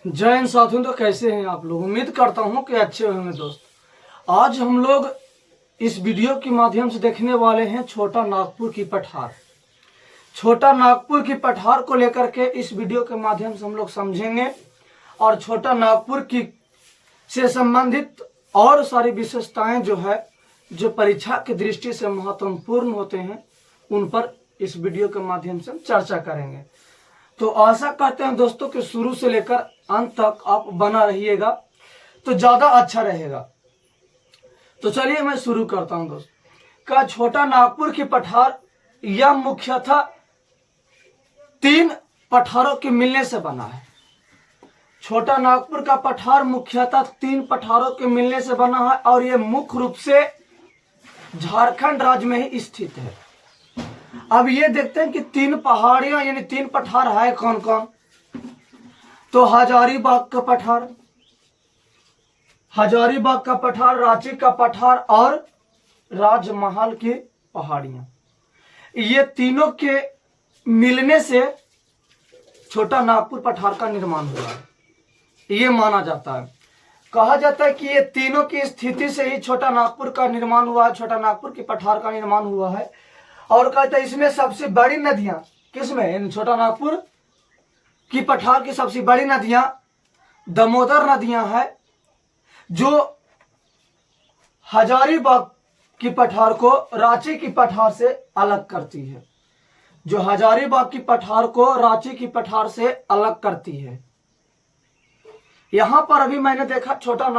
जय हिंद साथियों। तो कैसे हैं आप लोग? उम्मीद करता हूं कि अच्छे होंगे दोस्त। आज हम लोग इस वीडियो के माध्यम से देखने वाले हैं छोटा नागपुर की पठार। छोटा नागपुर की पठार को लेकर के इस वीडियो के माध्यम से हम लोग समझेंगे और छोटा नागपुर की से संबंधित और सारी विशेषताएं जो परीक्षा की दृष्टि से महत्वपूर्ण होते हैं उन पर इस वीडियो के माध्यम से हम चर्चा करेंगे। तो आशा करते हैं दोस्तों कि शुरू से लेकर अंत तक आप बना रहिएगा तो ज्यादा अच्छा रहेगा। तो चलिए मैं शुरू करता हूं दोस्त। का छोटा नागपुर की पठार यह मुख्यतः 3 पठारों के मिलने से बना है। छोटा नागपुर का पठार मुख्यतः 3 पठारों के मिलने से बना है और यह मुख्य रूप से झारखंड राज्य में ही स्थित है। अब ये देखते हैं कि 3 पहाड़ियां यानी 3 पठार है कौन कौन। तो हजारीबाग का पठार, रांची का पठार और राजमहल की पहाड़ियां, ये तीनों के मिलने से छोटा नागपुर पठार का निर्माण हुआ है। ये माना जाता है, कहा जाता है कि ये तीनों की स्थिति से ही छोटा नागपुर का निर्माण हुआ है, छोटा नागपुर की पठार का निर्माण हुआ है। और कहते हैं इसमें सबसे बड़ी नदियां किसमें, छोटा नागपुर की पठार की सबसे बड़ी नदियां दामोदर नदियां हैं, जो हजारीबाग की पठार को रांची की पठार से अलग करती है। जो हजारीबाग की पठार को रांची की पठार से अलग करती है। यहां पर अभी मैंने देखा छोटा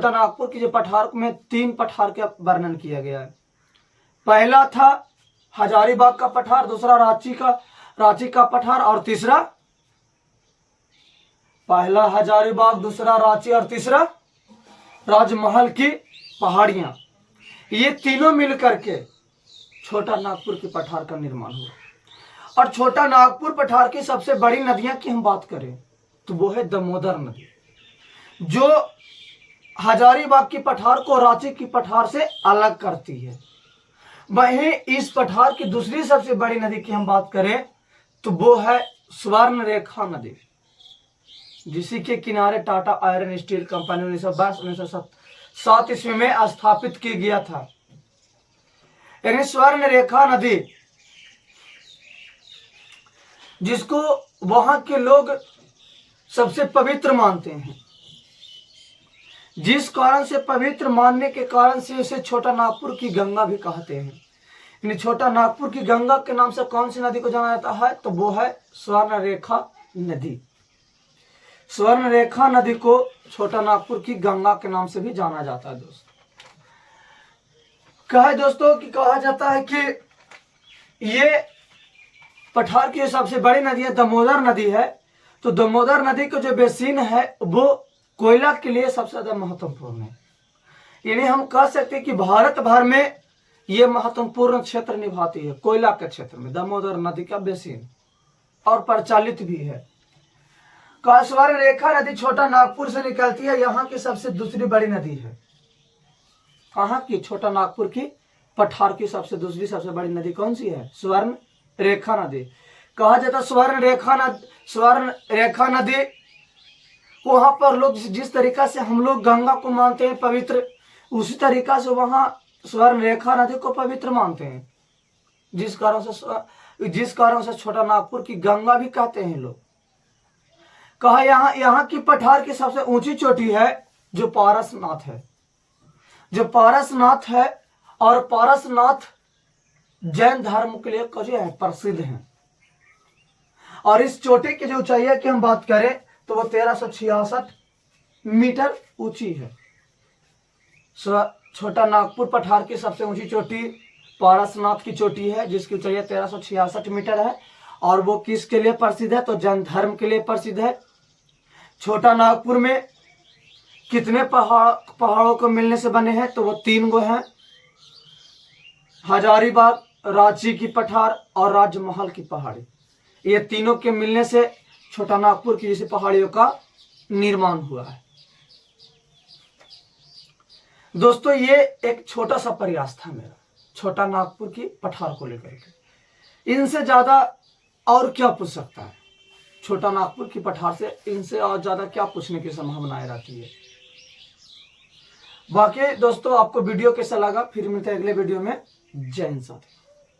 नागपुर की जो पठार में 3 पठार का वर्णन किया गया है। पहला था हजारीबाग का पठार, दूसरा रांची का पठार और तीसरा, पहला हजारीबाग, दूसरा रांची और तीसरा राजमहल की पहाड़ियां। ये तीनों मिलकर के छोटा नागपुर की पठार का निर्माण हुआ। और छोटा नागपुर पठार की सबसे बड़ी नदियां की हम बात करें तो वो है दामोदर नदी, जो हजारीबाग की पठार को रांची की पठार से अलग करती है। वहीं इस पठार की दूसरी सबसे बड़ी नदी की हम बात करें तो वो है स्वर्णरेखा नदी, जिसी के किनारे टाटा आयरन स्टील कंपनी 1922-1907 ईस्वी में स्थापित की गया था। यानी स्वर्णरेखा नदी, जिसको वहां के लोग सबसे पवित्र मानते हैं, जिस कारण से पवित्र मानने के कारण से उसे छोटा नागपुर की गंगा भी कहते हैं। यानी छोटा नागपुर की गंगा के नाम से कौन सी नदी को जाना जाता है तो वो है स्वर्णरेखा नदी। स्वर्णरेखा नदी को छोटा नागपुर की गंगा के नाम से भी जाना जाता है दोस्तों। कहा जाता है कि ये पठार की सबसे बड़ी नदी है दामोदर नदी है। तो दामोदर नदी का जो बेसिन है वो कोयला के लिए सबसे ज्यादा महत्वपूर्ण है। यानी हम कह सकते हैं कि भारत भर में ये महत्वपूर्ण क्षेत्र निभाती है कोयला के क्षेत्र में, दामोदर नदी का बेसिन, और प्रचलित भी है। स्वर्णरेखा नदी छोटा नागपुर से निकलती है, यहाँ की सबसे दूसरी बड़ी नदी है। कहाँ की? छोटा नागपुर की पठार की दूसरी सबसे बड़ी नदी कौन सी है? स्वर्ण रेखा नदी। कहा जाता है स्वर्ण रेखा नदी, वहां पर लोग जिस तरीका से हम लोग गंगा को मानते हैं पवित्र, उसी तरीका से वहां स्वर्ण रेखा नदी को पवित्र मानते हैं, जिस कारण से छोटा नागपुर की गंगा भी कहते हैं लोग। कहा यहाँ की पठार की सबसे ऊंची चोटी है जो पारसनाथ है, और पारसनाथ जैन धर्म के लिए प्रसिद्ध है। और इस चोटी की जो ऊंचाई की हम बात करें तो वो 1366 मीटर ऊंची है। छोटा नागपुर पठार की सबसे ऊंची चोटी पारसनाथ की चोटी है, जिसकी ऊंचाई 1366 मीटर है। और वो किसके लिए प्रसिद्ध है तो जैन धर्म के लिए प्रसिद्ध है। छोटा नागपुर में कितने पहाड़ों को मिलने से बने हैं तो वो 3 गो हैं, हजारीबाग, रांची की पठार और राजमहल की पहाड़ी। ये तीनों के मिलने से छोटा नागपुर की जैसी पहाड़ियों का निर्माण हुआ है। दोस्तों ये एक छोटा सा प्रयास था मेरा छोटा नागपुर की पठार को लेकर के। इनसे ज्यादा और क्या पूछ सकता है? छोटा नागपुर की पठार से इनसे और ज़्यादा क्या पूछने की संभावनाएं रहती है। बाकी दोस्तों आपको वीडियो कैसा लगा, फिर मिलते हैं अगले वीडियो में। जय हिंद साथी।